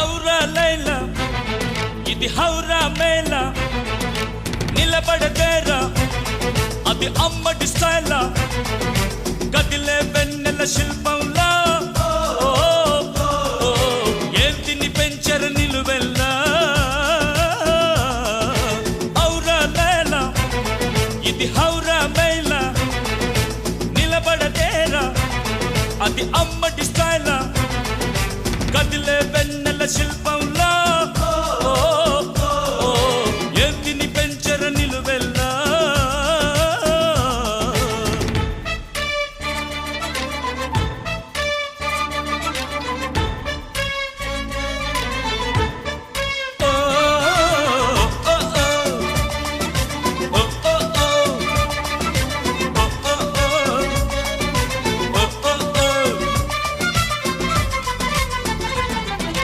ఔరా లైలా ఇది హౌరా మేళ నిలబడదేరా అది అమ్మడి స్టైలా కదిలే వెన్నెల శిల్పంలా ఏంటిని పెంచరు నిలువెల్లా ఔరా లైలా ఇది హౌరా మేళ నిలబడదేరా అది అమ్మడి స్టైలా కదిలే వెన్నెల శిల్పం